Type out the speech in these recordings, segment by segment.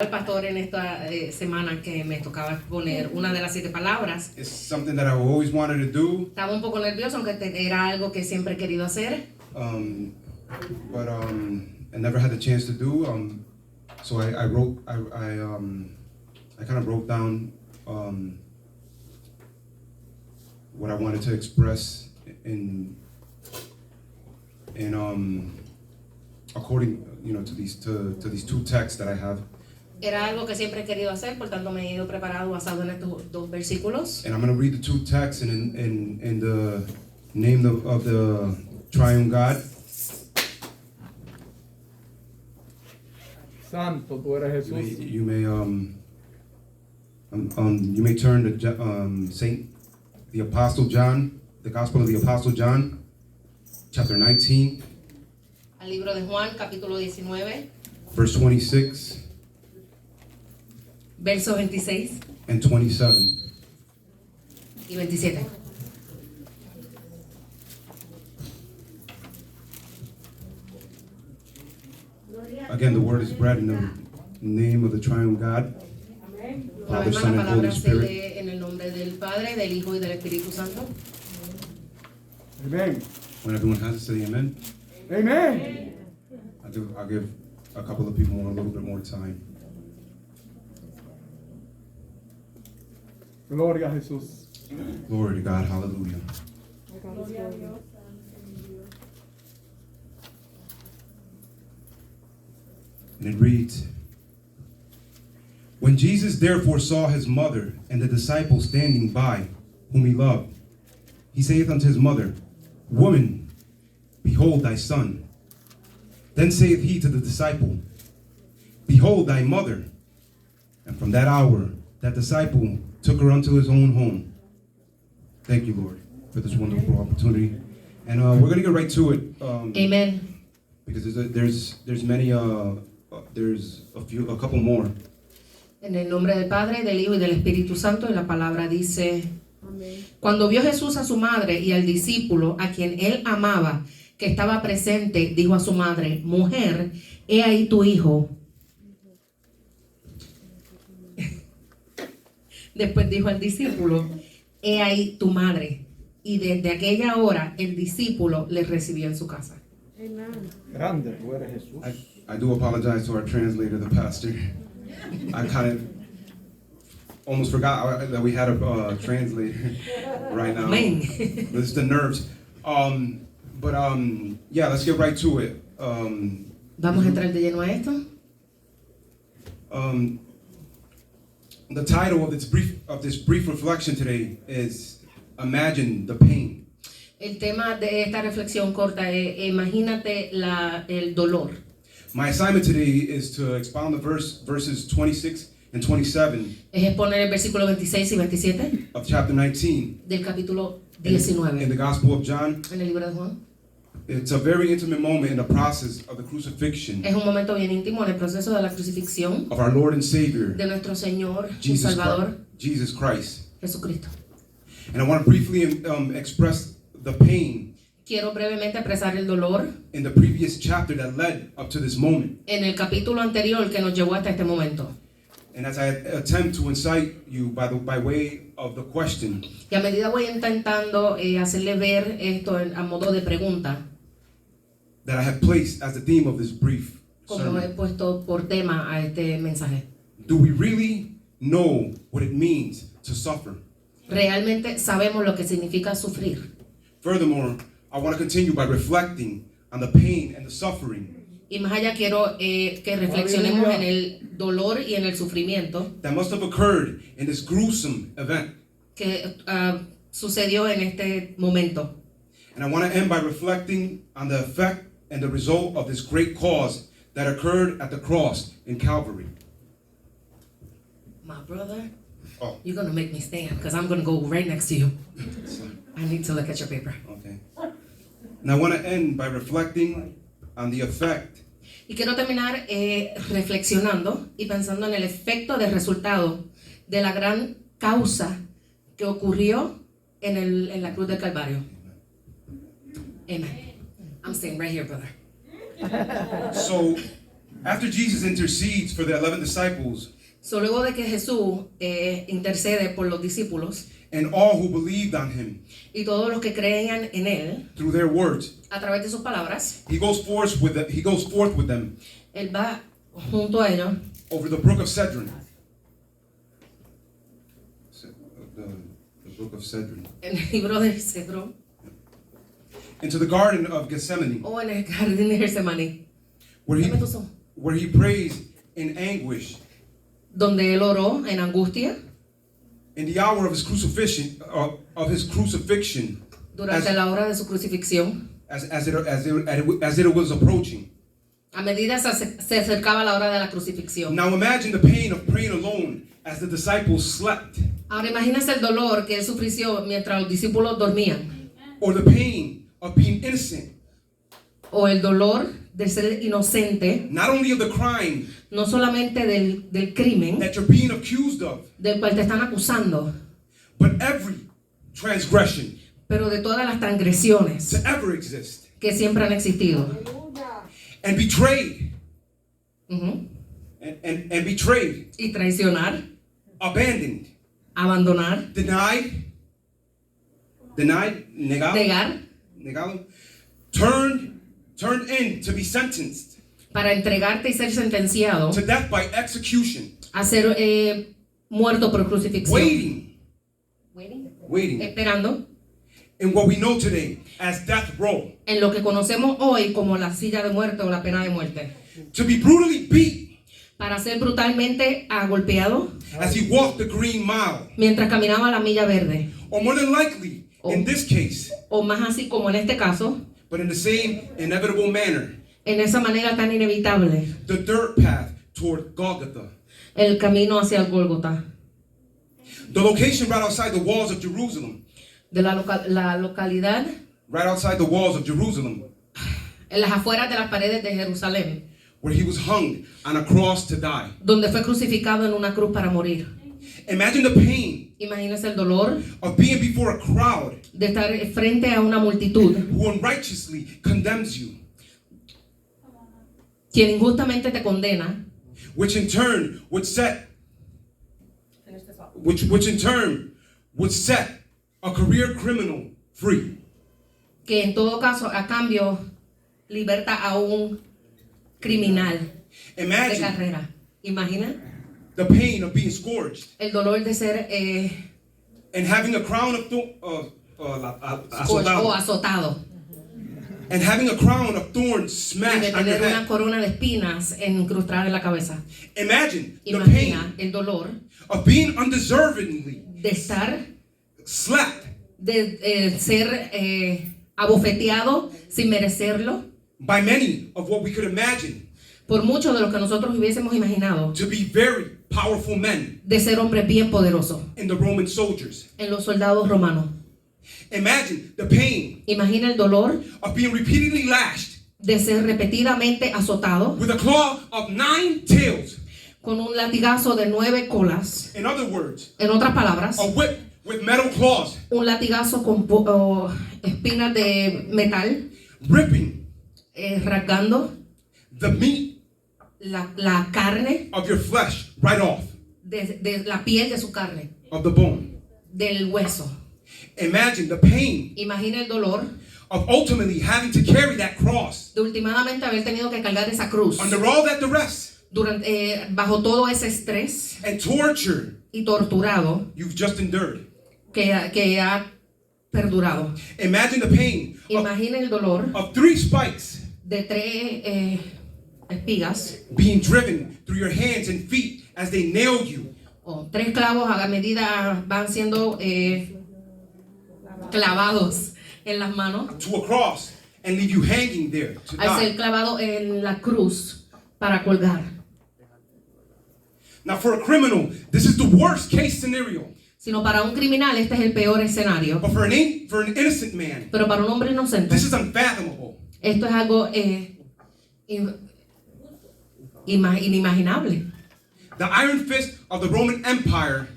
Al pastor en esta semana que me tocaba exponer una de las 7 palabras. It's something that I always wanted to do. Estaba un poco nervioso, aunque era algo que siempre he querido hacer. But I never had the chance to do. So I kind of wrote down what I wanted to express in according, to these two texts that I have. Era algo que siempre he querido hacer, por tanto me he ido preparado basado en estos 2 versículos. And I'm going to read the 2 texts in the name of the Triune God. Santo, tú eres Jesús. You may turn to the Apostle John, the Gospel of the Apostle John, chapter 19, Al libro de Juan, capítulo 19, verse 26 versos 26 and 27. y 27. Again, the word is read in the name of the Triune God, Una Father, vez más Son, la and Holy palabra se Spirit. lee en el nombre del Padre, del Hijo y del Espíritu Santo. Amén. When everyone has to say amen, Amén. I'll give a couple of people a little bit more time. Gloria a Jesús. Glory to God, hallelujah. And it reads, When Jesus therefore saw his mother and the disciple standing by, whom he loved, he saith unto his mother, Woman, behold thy son. Then saith he to the disciple, Behold thy mother. And from that hour, that disciple took her unto his own home. Thank you, Lord, for this wonderful opportunity. And we're going to get right to it. Amén. Because there's many, there's a couple more. En el nombre del Padre, del Hijo y del Espíritu Santo, y la palabra dice: Cuando vio Jesús a su madre y al discípulo a quien él amaba, que estaba presente, dijo a su madre: Mujer, he ahí tu hijo. Después dijo al discípulo: He ahí tu madre. Y desde aquella hora el discípulo le recibió en su casa. Grande, tú eres Jesús. I do apologize to our translator, the pastor. I kind of almost forgot that we had a translator right now. Amén. It's the nerves. Yeah, let's get right to it. Vamos a entrar de lleno a esto. The title of this brief reflection today is Imagine the Pain. El tema de esta reflexión corta es: imagínate el dolor. My assignment today is to expound the verses 26 and 27 Es exponer el versículo 26 y 27 of chapter 19 del capítulo in 19 the Gospel of John. en el libro de Juan. It's a very intimate moment in the process of the crucifixion Es un momento bien íntimo en el proceso de la crucifixión of our Lord and Savior, de nuestro Señor y Jesus Salvador Christ. Jesucristo. And I want to briefly express the pain Quiero brevemente expresar el dolor in the previous chapter that led up to this moment. en el capítulo anterior que nos llevó hasta este momento. And as I attempt to incite you by way of the question, Y a medida voy intentando hacerle ver esto a modo de pregunta, that I have placed as the theme of this brief como he sermon, puesto por tema a este mensaje. do we really know what it means to suffer? ¿Realmente sabemos lo que significa sufrir? Furthermore, I want to continue by reflecting on the pain and the suffering Y más allá quiero que reflexionemos en el dolor y en el sufrimiento that must have occurred in this gruesome event. que sucedió en este momento. And I want to end by reflecting on the effect and the result of this great cause that occurred at the cross in Calvary. My brother, Oh, you're gonna make me stand because I'm gonna go right next to you. I need to look at your paper. okay. And I want to end by reflecting on the effect Y quiero terminar reflexionando y pensando en el efecto de resultado de la gran causa que ocurrió en la cruz del Calvario. Amen. I'm staying right here, brother. So After Jesus intercedes for the 11 disciples So, luego de que Jesús intercede por los discípulos and all who believed on him y todos los que creían en él through their words, a través de sus palabras, he goes forth with them él va junto a ellos over the brook of Cedron. The brook of Cedron. en el libro de Cedrón Into the garden of Gethsemane, o en el jardín de Getsemaní, where Dame tu son. he prays in anguish donde él oró en angustia in the hour of his crucifixion, durante la hora de su crucifixión. as it was approaching. A medida se acercaba la hora de la crucifixión. Now imagine the pain of praying alone as the disciples slept, Ahora imagínese el dolor que él sufrió mientras los discípulos dormían, or the pain of being innocent, o el dolor de ser inocente, not only of the crime no solamente del crimen that you're being accused of, del cual te están acusando, but every transgression pero de todas las transgresiones to ever exist, que siempre han existido. and betrayed, Ujú. and betrayed, Y traicionar, abandoned, abandonar, denied, negado, turned in to be sentenced para entregarte y ser sentenciado to death by execution, a ser muerto por crucifixión. waiting Esperando in what we know today as death row, en lo que conocemos hoy como la silla de muerte o la pena de muerte, to be brutally beat para ser brutalmente golpeado as he walked the green mile, mientras caminaba la milla verde, or more than likely, in this case, o más así como en este caso, but in the same inevitable manner, en esa manera tan inevitable, the dirt path toward Golgotha, el camino hacia el Gólgota, the location right outside the walls of Jerusalem, de la localidad right outside the walls of Jerusalem, en las afueras de las paredes de Jerusalén, where he was hung on a cross to die. donde fue crucificado en una cruz para morir. Imagine the pain Imagínese el dolor of being before a crowd de estar frente a una multitud who unrighteously condemns you, quien injustamente te condena, which in turn would set a career criminal free. que en todo caso a cambio liberta a un criminal de Imagine carrera. Imagina the pain of being scourged el dolor de ser and having a crown of o azotado and having a crown of thorns y de smashed on your tener una head. corona de espinas incrustada en la cabeza. Imagine the Imagina pain el dolor of being undeservingly de estar, slapped de ser abofeteado sin merecerlo by many of what we could imagine por muchos de los que nosotros hubiésemos imaginado, to be very powerful men de ser hombres bien poderosos in the Roman soldiers. en los soldados romanos. Imagine the pain Imagina el dolor of being repeatedly lashed de ser repetidamente azotado with a claw of 9 tails. con un latigazo de 9 colas. In other words, En otras palabras, a whip with metal claws, un latigazo con espinas de metal, ripping rasgando the meat la carne of your flesh right off de la piel de su carne, of the bone. del hueso. Imagine the pain Imagina el dolor of ultimately having to carry that cross de últimamente haber tenido que cargar esa cruz under all that duress bajo todo ese estrés and torture y torturado you've just endured. que ha perdurado. Imagine the pain Imagina el dolor of 3 spikes de 3 espigas being driven through your hands and feet as they nail you o 3 clavos a medida van siendo clavados en las manos to a cross and leave you hanging there to al ser die. clavado en la cruz para colgar. Now for a criminal, this is the worst case scenario. Sino para un criminal este es el peor escenario, But for an innocent man, pero para un hombre inocente this is unfathomable. esto es algo inimaginable. The iron fist of the Roman Empire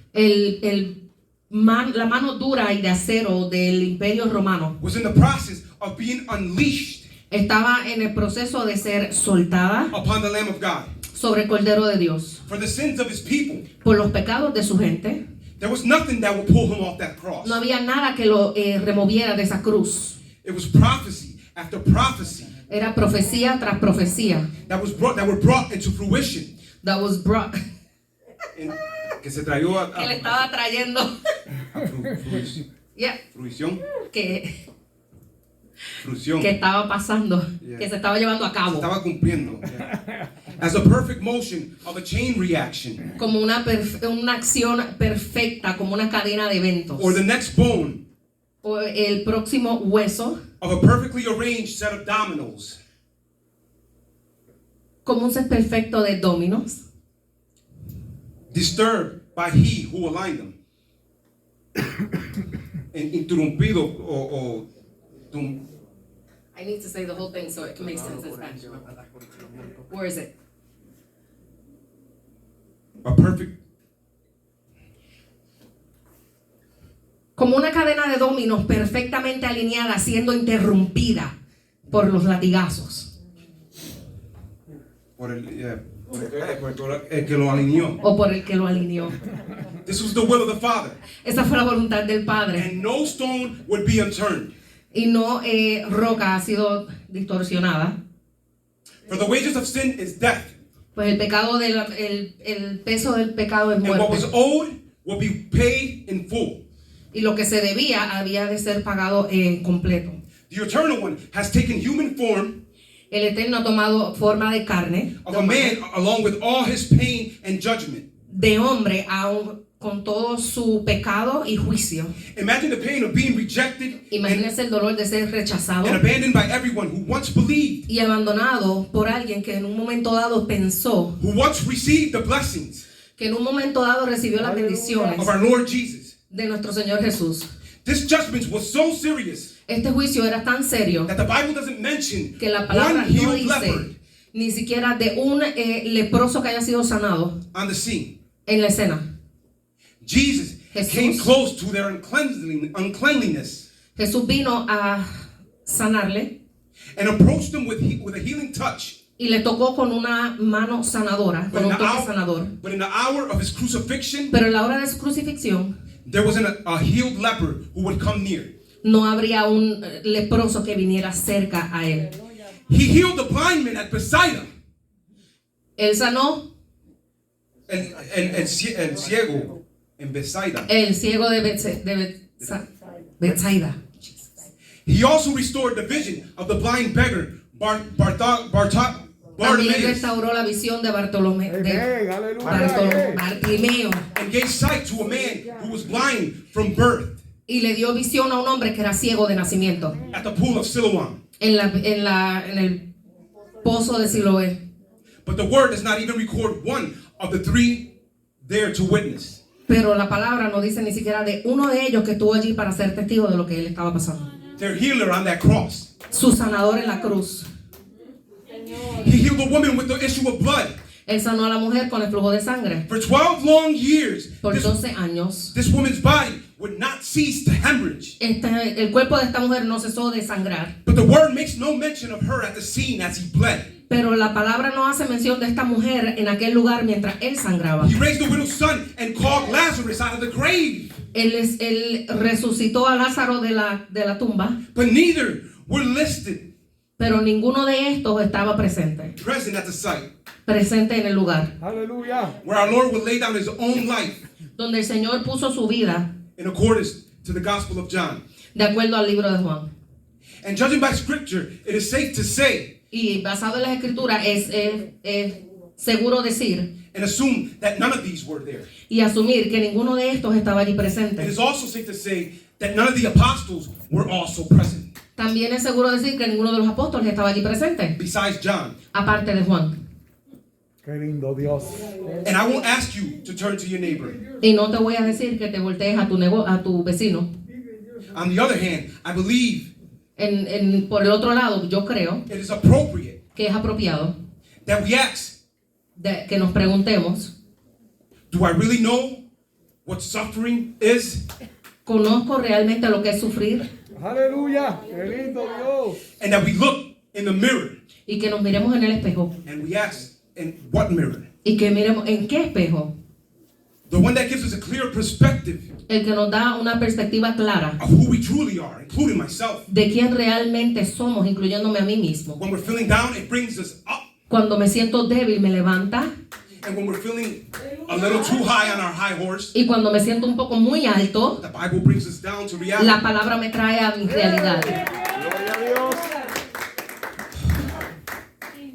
La mano dura y de acero del Imperio Romano was in the process of being unleashed estaba en el proceso de ser soltada upon the Lamb of God sobre el Cordero de Dios for the sins of his people. por los pecados de su gente. There was nothing that would pull him off that cross. No había nada que lo removiera de esa cruz. It was prophecy after prophecy Era profecía tras profecía. that were brought into fruition. That was brought. Que se trayó Que le estaba trayendo. Yeah, fruición. que Fruición. estaba pasando. Yeah. Que se estaba llevando a cabo. Estaba cumpliendo. As a perfect motion of a chain reaction. Como una acción perfecta, como una cadena de eventos. Or the next bone O el próximo hueso, of a perfectly arranged set of dominoes. como un set perfecto de dominos, Disturbed by he who aligned them. Interrumpido o I need to say the whole thing so it can make sense in Spanish. Where is it? a perfect. Como una cadena de dominos perfectamente alineada, siendo interrumpida por los latigazos Por el que lo alineó. o por el que lo alineó. This was the will of the Father. Esa fue la voluntad del Padre. And no stone would be unturned. Y no roca ha sido distorsionada. For the wages of sin is death. Pues el pecado el peso del pecado es And what was muerte. owed will be paid in full. Y lo que se debía había de ser pagado en completo. The Eternal One has taken human form El Eterno ha tomado forma de carne, of a man along with all his pain and judgment. de hombre, aún con todo su pecado y juicio. Imagine the pain of being rejected Imagínese el dolor de ser rechazado and abandoned by everyone who once believed, y abandonado por alguien que en un momento dado pensó, who once received the blessings que en un momento dado recibió las bendiciones of our Lord Jesus. de nuestro Señor Jesús. This judgment was so serious Este juicio era tan serio that the Bible doesn't mention que la palabra one no healed leper dice ni siquiera de un leproso que haya sido sanado on the scene. en la escena. Jesus Jesús. came close to their uncleanliness Jesús vino a sanarle and approached them with a healing touch. y le tocó con una mano sanadora, con un toque sanador. But in the hour of his crucifixion, Pero en la hora de su crucifixión there wasn't a healed leper who would come near. no habría un leproso que viniera cerca a él. He healed the blind man at Bethsaida. Él sanó El ciego en Bethsaida. el ciego de Bethsaida. He also restored the vision of the blind beggar También Bartimaeus restauró la visión de Bartimeo and gave sight to a man who was blind from birth y le dio visión a un hombre que era ciego de nacimiento at the pool of Siloam. en el pozo de Siloé. But the word does not even record one of the three there to witness. Pero la palabra no dice ni siquiera de uno de ellos que estuvo allí para ser testigo de lo que él estaba pasando. Their healer on that cross. Su sanador en la cruz. He healed the woman with the issue of blood. Él sanó a la mujer con el flujo de sangre. For 12 long years, Por 12 años, this woman's body would not cease to hemorrhage. el cuerpo de esta mujer no cesó de sangrar. But the word makes no mention of her at the scene as he bled. Pero la palabra no hace mención de esta mujer en aquel lugar mientras él sangraba. He raised the widow's son and called Lazarus out of the grave. Él resucitó a Lázaro de la tumba, But neither were listed pero ninguno de estos estaba presente present at the site en el lugar Aleluya. where our Lord would lay down his own life donde el Señor puso su vida in accordance to the Gospel of John. de acuerdo al libro de Juan. And judging by Scripture, it is safe to say Y basado en las escrituras es seguro decir and assume that none of these were there. y asumir que ninguno de estos estaba allí It presente. is also safe to say that none of the apostles were also present, También es seguro decir que ninguno de los apóstoles estaba allí presente, besides John. aparte de Juan. Qué lindo Dios. And I won't ask you to turn to your neighbor. Y no te voy a decir que te voltees a tu vecino. On the other hand, I believe Por el otro lado, yo creo it is appropriate que es apropiado that we ask, que nos preguntemos, do I really know what suffering is? ¿conozco realmente lo que es sufrir? Aleluya. Qué lindo Dios. And that we look in the mirror y que nos miremos en el espejo. and we ask, in what mirror? Y que miremos en qué espejo. The one that gives us a clear perspective El que nos da una perspectiva clara of who we truly are, including myself. de quién realmente somos, incluyéndome a mí mismo. When we're feeling down, it brings us up. Cuando me siento débil, me levanta. And when we're feeling a little too high on our high horse, Y cuando me siento un poco muy alto, the Bible brings us down to reality. la palabra me trae a mi realidad. Gloria a Dios.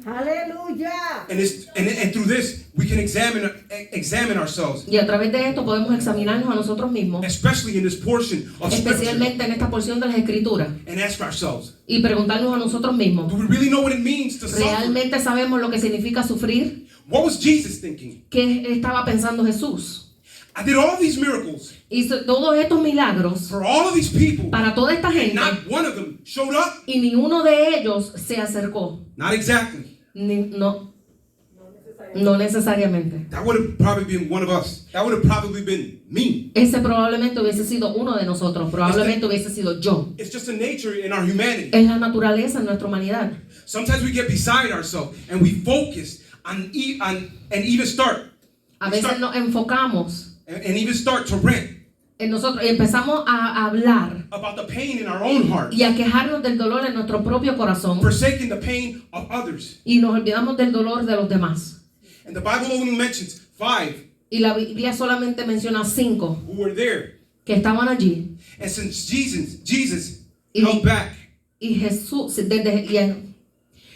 Aleluya. And through this, we can examine ourselves, Y a través de esto podemos examinarnos a nosotros mismos, especially in this portion of Scripture, especialmente en esta porción de las Escrituras, and ask ourselves, y preguntarnos a nosotros mismos, do we really know what it means to suffer? ¿realmente sabemos lo que significa sufrir? What was Jesus thinking? ¿Qué estaba pensando Jesús? I did all these miracles Hizo todos estos milagros for all of these people, para toda esta and gente not one of them showed up. y ni uno de ellos se acercó. Not exactly. No necesariamente. That would have probably been one of us. That would have probably been me. Ese probablemente hubiese sido uno de nosotros, probablemente hubiese sido yo. It's just a nature in our humanity. Es la naturaleza en nuestra humanidad. Sometimes we get beside ourselves and we focus on and even start A veces nos enfocamos and even start to rant en nosotros y empezamos a hablar about the pain in our own heart, y a quejarnos del dolor en nuestro propio corazón forsaking the pain of others. y nos olvidamos del dolor de los demás. And the Bible only mentions 5 Y la Biblia solamente menciona 5 who were there. que estaban allí. And since Jesus Y- held back Y Jesús,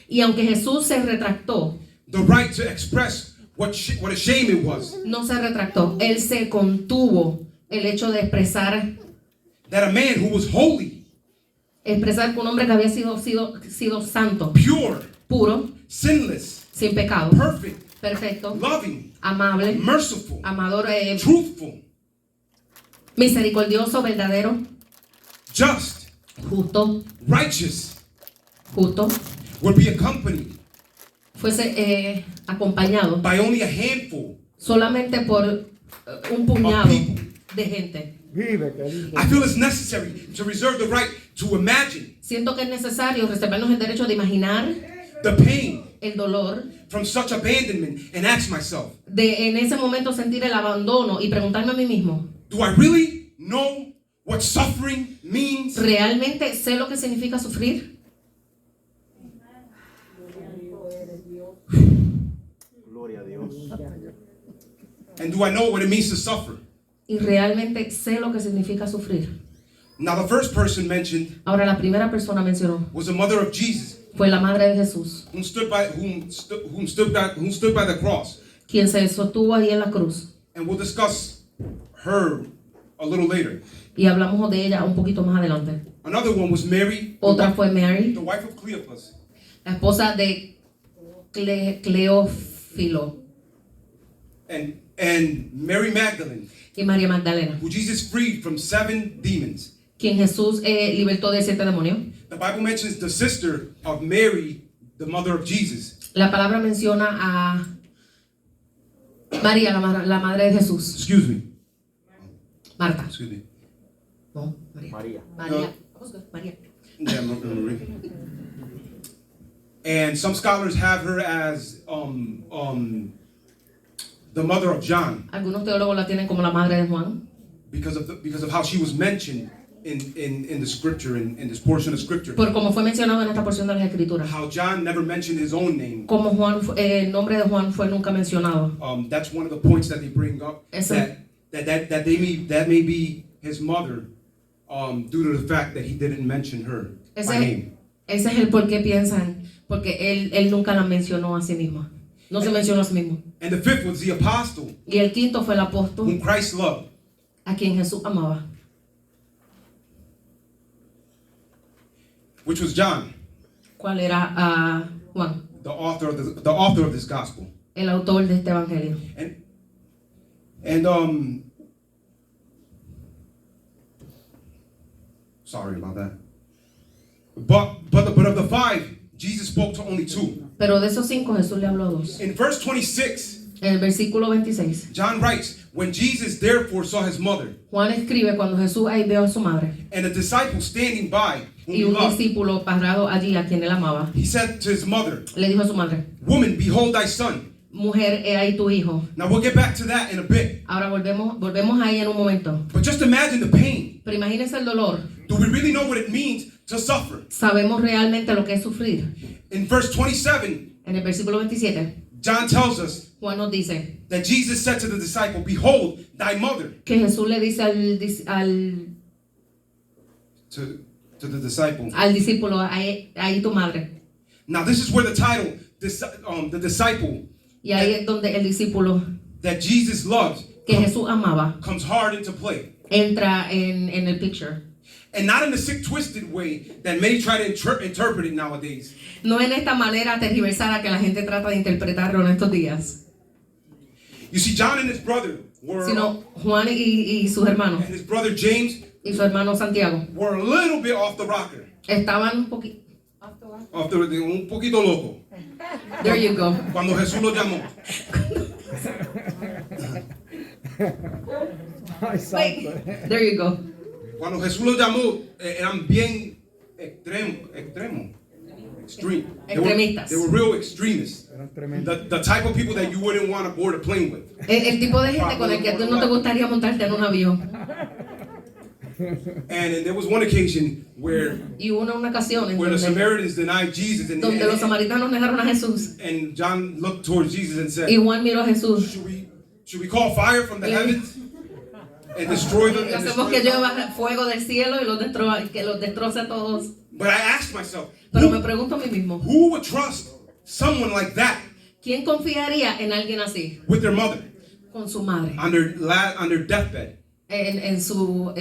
y aunque Jesús se retractó, the right to express what a shame it was, no se retractó, él se contuvo el hecho de expresar that a man who was holy, que un hombre que había sido santo, pure, puro, sinless, sin pecado, perfect, perfecto, loving, amable, merciful, amador, truthful, misericordioso, verdadero, just, justo, righteous, would be accompanied fuese acompañado by only a handful. solamente por un puñado de gente. Vive, querido. I feel it's necessary to reserve the right to imagine Siento que es necesario reservarnos el derecho de imaginar the pain el dolor, from such abandonment and ask myself, de en ese momento sentir el abandono y preguntarme a mí mismo, do I really know what suffering means? ¿realmente sé lo que significa sufrir? Gloria a Dios. And do I know what it means to suffer? ¿Y realmente sé lo que significa sufrir? Now, the first person mentioned Ahora, la primera persona mencionó was the mother of Jesus, fue la madre de Jesús, whom stood by the cross. quien se sostuvo ahí en la cruz. And we'll discuss her a little later. Y hablamos de ella un poquito más adelante. Another one was Mary, Otra fue Mary, the wife of Cleopas, la esposa de Cleófilo, and Mary Magdalene, y María Magdalena, who Jesus freed from 7 demons. quien Jesús libertó de 7 demonios. The Bible mentions the sister of Mary, the mother of Jesus. La palabra menciona a María, la madre de Jesús. Excuse me. Marta. Excuse me. No, María. María. María. María. Yeah, Marie. And some scholars have her as the mother of John Algunos teólogos la tienen como la madre de Juan, because of how she was mentioned in the scripture, in this portion of scripture. por como fue mencionado en esta porción de las Escrituras. How John never mentioned his own name. Como Juan, el nombre de Juan fue nunca mencionado. That's one of the points that they bring up. Eso. That may be his mother, due to the fact that he didn't mention her by name. Ese es el por qué piensan, porque él nunca la mencionó a sí misma. No se mencionó a sí mismo. And the 5th was the apostle Y el quinto fue el apóstol whom Christ loved. a quien Jesús amaba, Which was John, ¿cuál era? Juan, the author of this gospel. el autor de este evangelio. And sorry about that. But of the 5, Jesus spoke to only 2. Pero de esos 5 Jesús le habló a 2. In verse 26, En el versículo 26. John writes, when Jesus therefore saw his mother Juan escribe cuando Jesús ahí vio a su madre and a disciple standing by whom y he un loved, discípulo parado allí a quien él amaba. he said to his mother, Le dijo a su madre, woman, behold thy son. mujer, he ahí tu hijo. Now we'll get back to that in a bit. Ahora volvemos ahí en un momento. But just imagine the pain. Pero imagínense el dolor. Do we really know what it means to suffer? Sabemos realmente lo que es sufrir. In verse 27, En el versículo 27, John tells us Juan nos dice that Jesus said to the disciple, behold thy mother. que Jesús le dice To the disciple. al discípulo, ahí tu madre. Now this is where the title, the disciple Y ahí es donde el discípulo that Jesus loved que Jesús amaba comes hard into play. entra en el picture. And not in the sick, twisted way that many try to interpret it nowadays. No en esta manera tergiversada que la gente trata de interpretarlo en estos días, You see, John and his brother were, sino Juan y sus hermanos and his brother James y su hermano Santiago were a little bit off the rocker, estaban un poquito. un poquito loco. There you go. Cuando Jesús los llamó. Ay, santo. There you go. Cuando Jesús los llamó, eran bien extreme. Extremistas. They were real extremists. Eran tremendos. The type of people that you wouldn't want to board a plane with. El tipo de gente con el que tú no te gustaría montarte en un avión. And there was one occasion where Y hubo una ocasión en the donde Samaritans denied Jesus, and los samaritanos negaron a Jesús. John looked towards Jesus and said, Y Juan miró a Jesús. should we call fire from the heavens and destroy them? Hacemos que llueva fuego del cielo y que los destroce a todos. But I asked myself, Pero me pregunto a mí mismo, who would trust someone like that ¿quién confiaría en alguien así? with their mother Con su madre, on their deathbed? en su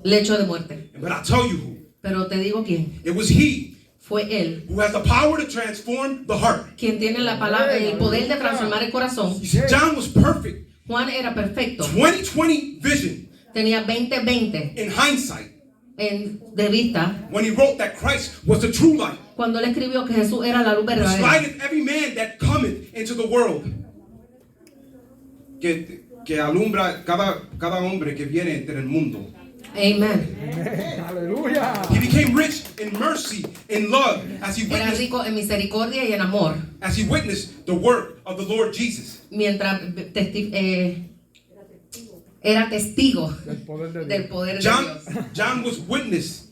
lecho de muerte. But I'll tell you who. Pero te digo quién. It was he Fue él who has the power to transform the heart. quien tiene la palabra, el poder de transformar el corazón. You see, John was perfect. Juan era perfecto. 20/20 vision Tenía 20/20 in hindsight de vista when he wrote that Christ was the true light. cuando él escribió que Jesús era la luz Which verdadera. lighteth every man that cometh into the world. Que alumbra cada hombre que viene entre el mundo. Amen. Aleluya. He became rich in mercy, in love, as he Era witnessed, rico en misericordia y en amor, the work of the Lord Jesus. mientras era testigo Del poder de del Dios. poder de Dios.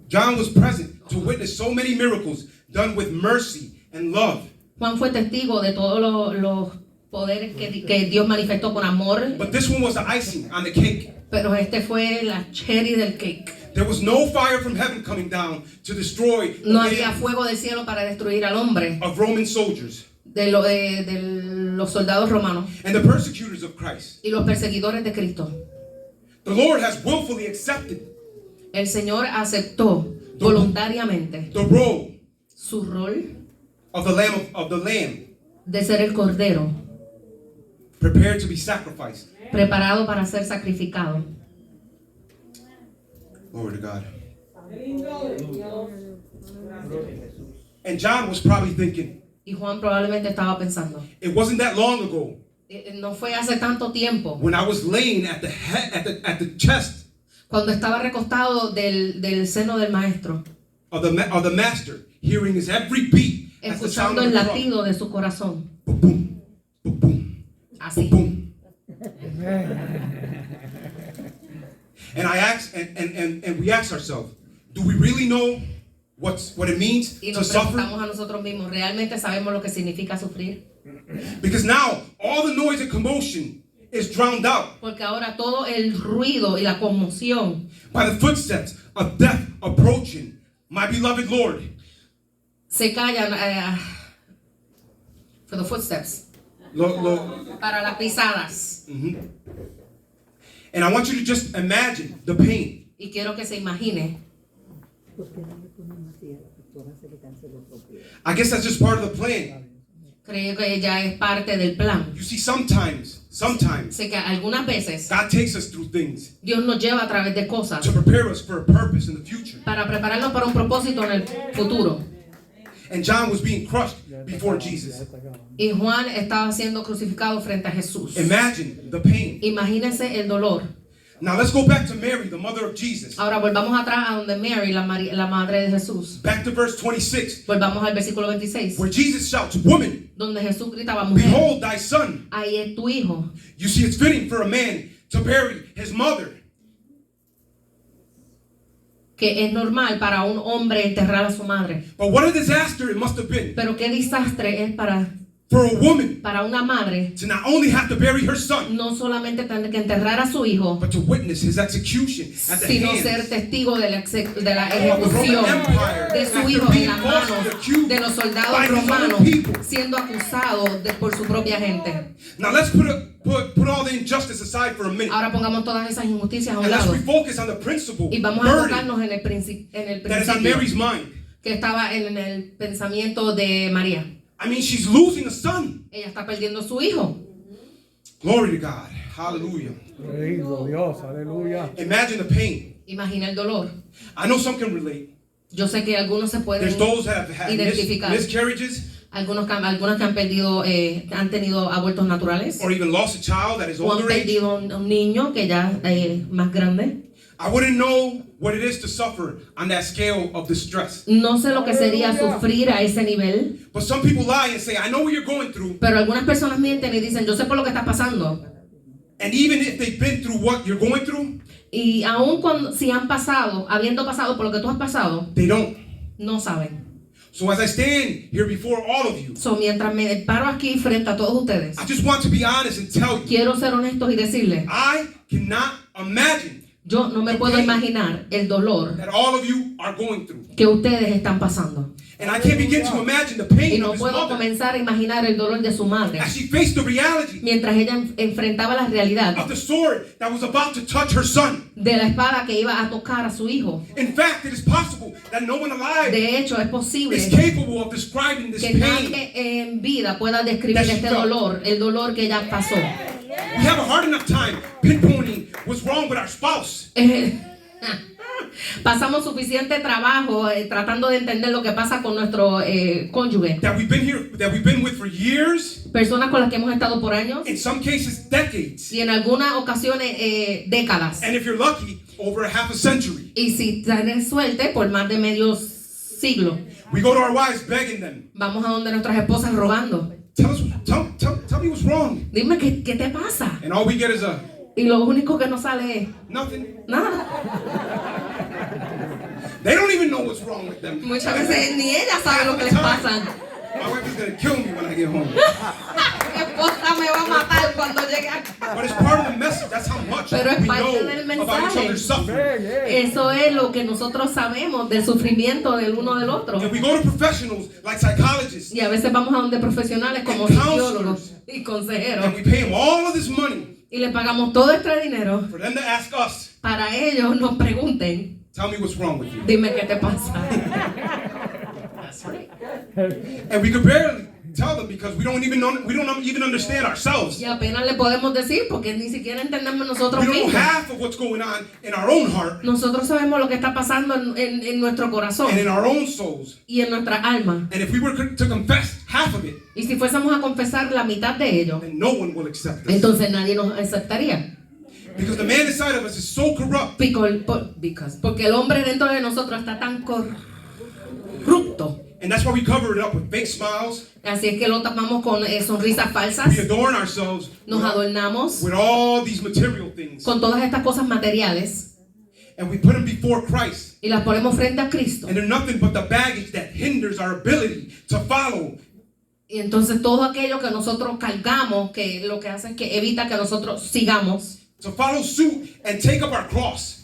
John was present to witness so many miracles done with mercy and love. Juan fue testigo de todos los poderes que Dios manifestó con amor, But this one was the icing on the cake. pero este fue la cherry del cake. There was no fire from heaven coming down to destroy the No había band fuego del cielo para destruir al hombre of Roman soldiers de los soldados romanos and the persecutors of Christ. y los perseguidores de Cristo. The Lord has willfully accepted El Señor aceptó voluntariamente the role su rol of the lamb de ser el cordero, prepared to be sacrificed. preparado para ser sacrificado. Glory to God. And John was probably thinking, Y Juan probablemente estaba pensando, it wasn't that long ago no fue hace tanto tiempo when I was laying at the chest cuando estaba recostado del seno del maestro, of the master, hearing his every beat as the sound escuchando of el the drum. latido de su corazón. Boom, boom, boom, boom, Así. boom. And I asked, and we asked ourselves, do we really know what it means Y to nos suffer? preguntamos a nosotros mismos, ¿realmente sabemos lo que significa sufrir? Because now all the noise and commotion is drowned out Porque ahora todo el ruido y la conmoción by the footsteps of death approaching. My beloved Lord, se callan for the footsteps, para las pisadas. and I want you to just imagine the pain. Y quiero que se imagine, I guess that's just part of the plan. creo que ya es parte del plan. You see, sometimes Sé que algunas veces God takes us through things Dios nos lleva a través de cosas to prepare us for a purpose in the future. para prepararnos para un propósito en el futuro. and John was being crushed before Jesus. Y Juan estaba siendo crucificado frente a Jesús. Imagine the pain. Imagínense el dolor. Now let's go back to Mary, the mother of Jesus. Ahora volvamos atrás a donde Mary, la madre de Jesús. Back to verse 26, Volvamos al versículo 26, where Jesus shouts, "Woman, donde Jesús gritaba, mujer, behold thy son." ahí es tu hijo. You see, it's fitting for a man to bury his mother. Que es normal para un hombre enterrar a su madre. But what a disaster it must have been Pero qué desastre es for a woman para una madre to not only have to bury her son, no solamente tener que enterrar a su hijo, but to witness his execution at the sino ser hands testigo de la of the ejecución Roman Empire, de su after hijo en being las falsely manos accused de los by soldados his own romanos, people. siendo acusado por su propia gente. Now let's put all the injustice aside for a minute, Ahora pongamos todas esas injusticias a un and let's lado refocus on the principle y vamos a burden enfocarnos en el that is on principio Mary's mind. que estaba en el pensamiento de María. I mean, she's losing a son. Ella está perdiendo a su hijo. Glory to God. Hallelujah. Bendito Dios, aleluya. Imagine the pain. Imagina el dolor. I know some can relate. Yo sé que algunos se pueden There's those that have had identificar. miscarriages, Algunos que han perdido, han tenido abortos naturales or even lost a child that is o han older age. perdido un niño que ya más grande. I wouldn't know what it is to suffer on that scale of distress. No sé lo que sería sufrir a ese nivel, But some people lie and say, I know what you're going through. pero algunas personas mienten y dicen, yo sé por lo que estás pasando. And even if they've been through what you're going through, Y aun cuando, si han pasado, habiendo pasado por lo que tú has pasado, they don't. no saben. So as I stand here before all of you, So, mientras me paro aquí frente a todos ustedes, I just want to be honest and tell you, quiero ser honestos y decirles, I cannot imagine yo no me puedo imaginar el dolor that all of you are going through. que ustedes están pasando. And I can't begin to imagine the Y pain no of his puedo mother comenzar a imaginar el dolor de su madre as she faced the reality mientras ella enfrentaba la realidad of the sword that was about to touch her son. de la espada que iba a tocar a su hijo. In fact, it is possible that no one alive De hecho, es posible is capable of describing this que pain. nadie en vida pueda describir That she este felt. dolor, el dolor que ella pasó. We have a hard enough time pinpointing what's wrong with our spouse. Pasamos suficiente trabajo tratando de entender lo que pasa con nuestro cónyuge. That we've been with for years, Personas con las que hemos estado por años in some cases decades, y en algunas ocasiones décadas. and if you're lucky, over a half a century. Y si tienes suerte, por más de medio siglo. We go to our wives begging them, Vamos a donde nuestras esposas rogando. tell me what's wrong. Dime qué te pasa. And all we get is a Y lo único que nos sale es nothing. nada. They don't even know what's wrong with them. Muchas veces ni ella sabe lo que les pasa. My wife is gonna kill me when I get home. Mi esposa me va a matar cuando llegue a casa. But it's part of the message. That's how much Pero es we parte know del about each mensaje. other's suffering. Eso es lo que nosotros sabemos del sufrimiento del uno del otro. And we go to professionals like psychologists, Y a veces vamos a donde profesionales como And psicólogos y consejeros and we pay them all of this money y le pagamos todo este dinero for them to ask us, para ellos nos pregunten, tell me what's wrong with you. dime qué te pasa. And we could barely tell them because we don't even understand ourselves. Y apenas le podemos decir porque ni siquiera entendemos nosotros We don't know mismos. half of what's going on in our own heart Nosotros sabemos lo que está pasando en nuestro corazón and in our own souls. y en nuestra alma. And if we were to confess half of it, Y si fuésemos a confesar la mitad de ello, then no one will accept us. entonces nadie nos aceptaría. Because the man inside of us is so corrupt. Porque el hombre dentro de nosotros está tan corrupto. And that's why we cover it up with fake smiles. Así es que lo tapamos con sonrisas falsas. We adorn ourselves Nos adornamos with all these material things. con todas estas cosas materiales And we put them before Christ. y las ponemos frente a Cristo. And they're nothing but the baggage that hinders our ability to follow. Y entonces todo aquello que nosotros cargamos, que lo que hace es que evita que nosotros sigamos, To follow suit and take up our cross.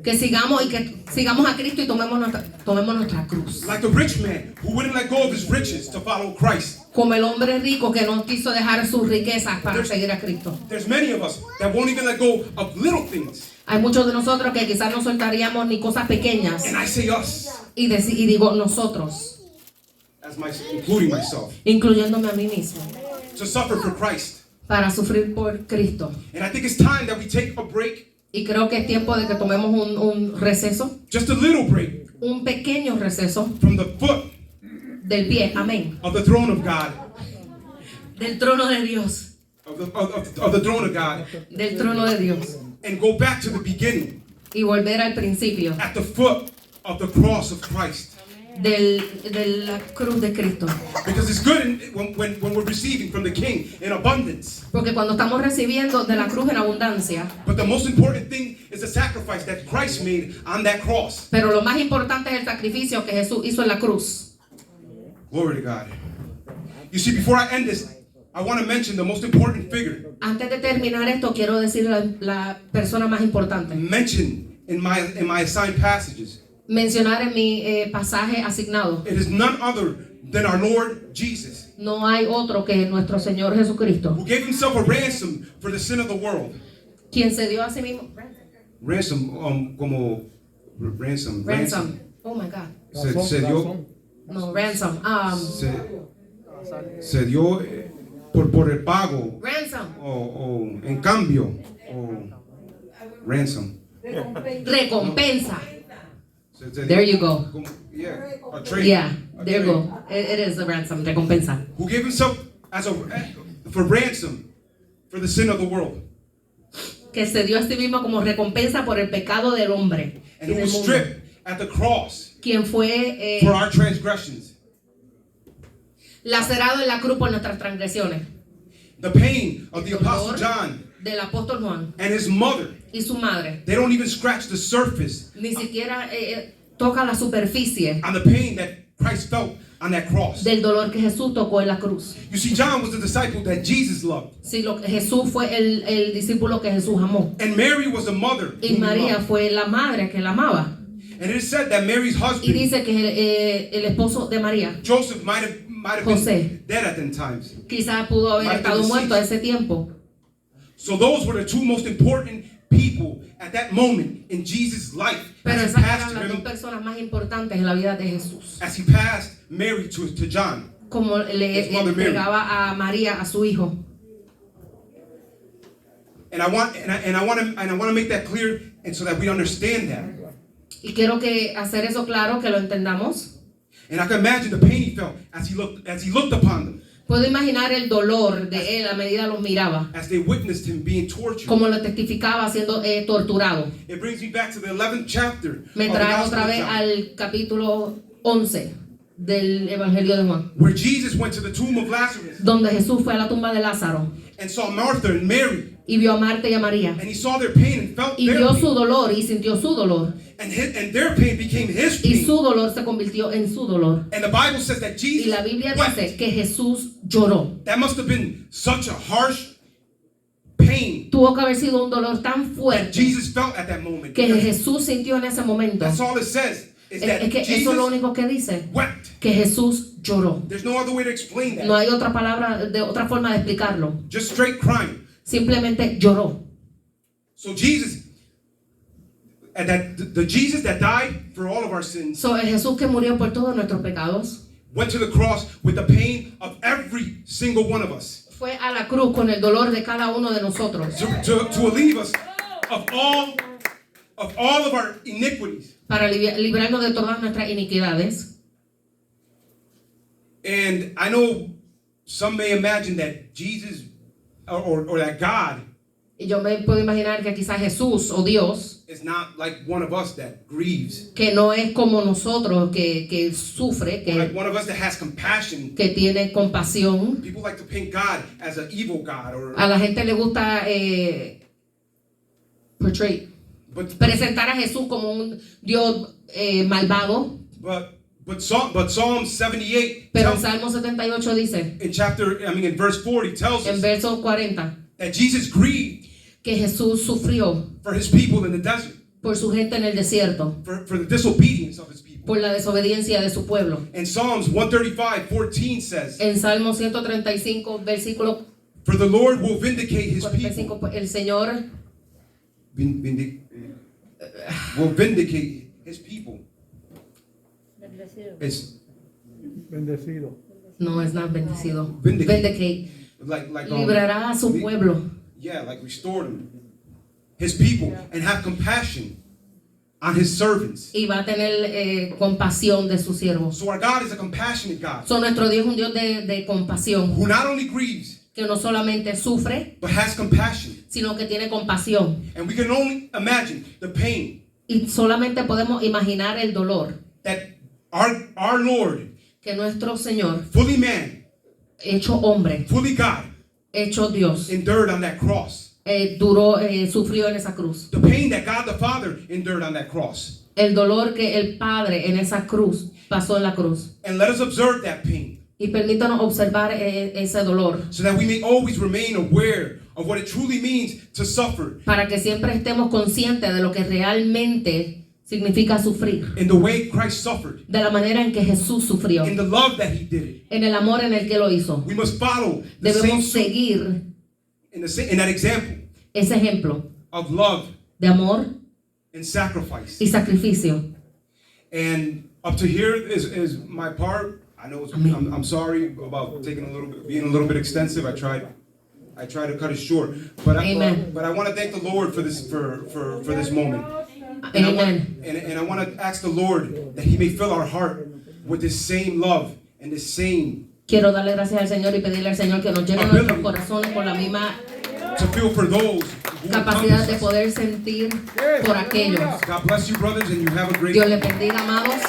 que sigamos a Cristo y tomemos nuestra cruz. Like the rich man who wouldn't let go of his riches to follow Christ. Como el hombre rico que no quiso dejar sus riquezas para seguir a Cristo. There's many of us that won't even let go of little things. Hay muchos de nosotros que quizás no soltaríamos ni cosas pequeñas. And I say us, Y digo nosotros, including myself, incluyéndome a mí mismo, to suffer for Christ. para sufrir por Cristo. And I think it's time that we take a break, Y creo que es tiempo de que tomemos un receso, just a little break, un pequeño receso from the foot del pie, amén, of the throne of God, del trono de Dios, of the throne of God, del trono de Dios, and go back to the beginning y volver al principio at the foot of the cross of Christ. de la cruz de Cristo. Because it's good when we're receiving from the King in abundance. Porque cuando estamos recibiendo de la cruz en abundancia, But the most important thing is the sacrifice that Christ made on that cross. pero lo más importante es el sacrificio que Jesús hizo en la cruz. Glory to God. You see, before I end this, I want to mention the most important figure Antes de terminar esto, quiero decir la persona más importante. mentioned in my assigned passages. Mencionar en mi pasaje asignado. It is none other than our Lord Jesus, No hay otro que nuestro Señor Jesucristo, who gave himself a ransom for the sin of the world. quien se dio a sí mismo. Ransom, como ransom. Ransom. Oh my God. Se dio, No, ransom. se dio por el pago Ransom. o en cambio o ransom. Recompensa. Se There dio you go. como- yeah, a trade. Yeah, A there you trade. go. It is a ransom, recompensa. Who gave himself for ransom for the sin of the world, Que se dio a sí mismo como recompensa por el pecado del hombre. and y who del was mundo. stripped at the cross Quien fue for our transgressions. lacerado en la cruz por nuestras transgresiones. The pain of the El Apostle dolor John del apóstol Juan and his mother, y su madre they don't even scratch the surface ni siquiera toca la superficie on the pain that Christ felt on that cross. del dolor que Jesús tocó en la cruz. You see, John was the disciple that Jesus loved, Sí, Jesús fue el discípulo que Jesús amó. and Mary was the mother Y whom he María loved. fue la madre que la amaba. And it is said that Mary's Y husband, dice que el esposo de María Joseph, might have José. been dead at them times. quizás pudo haber Might have estado been muerto a deceased. ese tiempo. So those were the two most important people at that moment in Jesus' life Pero as he esas passed eran las dos him, personas más importantes en la vida de Jesús. as he passed Mary to John. Como le His mother Mary. entregaba a María a su hijo. And I want to make that clear, and so that we understand that. Y quiero que hacer eso claro, que lo entendamos. And I can imagine the pain he felt as he looked upon them, Puedo imaginar el dolor de él a medida los miraba, as they witnessed him being tortured. como lo testificaba siendo torturado. It brings me back to the 11th chapter Me of the trae Gospel otra of vez John, al capítulo 11 del Evangelio de Juan, where Jesus went to the tomb of Lazarus donde Jesús fue a la tumba de Lázaro and saw Martha and Mary, y vio a Marta y a María and he saw their pain and felt y their vio pain, su dolor y sintió su dolor and their pain became his y pain. su dolor se convirtió en su dolor. And the Bible says that Y Jesus la Biblia wept. dice que Jesús lloró. That must have been such a harsh pain Tuvo que haber sido un dolor tan that fuerte Jesus felt at that moment. que Jesús sintió en ese momento. That's all it says, is that Es que eso es lo Jesus único que dice, wept. que Jesús lloró. There's no other way to explain that. No hay otra palabra, de otra forma de explicarlo. Just straight crying. Simplemente lloró. So Jesus, and the Jesus that died for all of our sins, So, el Jesús que murió por todos nuestros pecados went to the cross with the pain of every single one of us fue a la cruz con el dolor de cada uno de nosotros to relieve us of all of our iniquities. para librarnos de todas nuestras iniquidades. And I know some may imagine that Jesus or that God Y yo me puedo imaginar que quizás Jesús o Dios, is not like one of us that grieves, que no es como nosotros, que sufre, or like one of us that has compassion. que tiene compasión. People like to paint God as an evil God, or A la gente le gusta presentar a Jesús como un Dios malvado. but Psalm 78 Pero en tells, Salmo 78 dice, in verse 40 tells en us verso 40, that Jesus grieved que Jesús sufrió for his people in the desert, por su gente en el desierto, for the disobedience of his people. por la desobediencia de su pueblo. And Psalms 135:14 says, En Salmo 135, versículo for the Lord will vindicate his people. 45, el Señor Will vindicate his people. It's Bendecido. no es nada bendecido. Vindicate. Vindicate. like Librará a su pueblo. Yeah, like restore them, his people, and have compassion on his servants. y va a tener compasión de sus siervos. So our God is a compassionate God So, nuestro Dios es un Dios de compasión, who not only grieves, que no solamente sufre, but has compassion. sino que tiene compasión. And we can only imagine the pain Y solamente podemos imaginar el dolor that our Lord, que nuestro Señor, fully man, hecho hombre, fully God, hecho Dios, endured on that cross. sufrió en esa cruz. The pain that God the Father endured on that cross. El dolor que el Padre en esa cruz pasó en la cruz. And let us observe that pain Y permítanos observar ese dolor so that we may always remain aware of what it truly means to suffer para que siempre estemos conscientes de lo que realmente significa sufrir, in the way Christ suffered, de la manera en que Jesús sufrió, in the love that he did it. en el amor en el que lo hizo. We must follow the same Debemos suit seguir in that example ese ejemplo of love de amor and sacrifice. y sacrificio. And up to here is my part. I know I'm sorry about being a little bit extensive. I tried to cut it short, but Amen. I want to thank the Lord for this moment. And Amen. I want to ask the Lord that He may fill our heart with this same love and this same Quiero darle gracias al Señor y pedirle al Señor que nos llene nuestros corazones con la misma to feel for those who capacidad encompass de us. poder sentir por aquellos. God bless you, brothers, and you have a great Dios les bendiga, amados.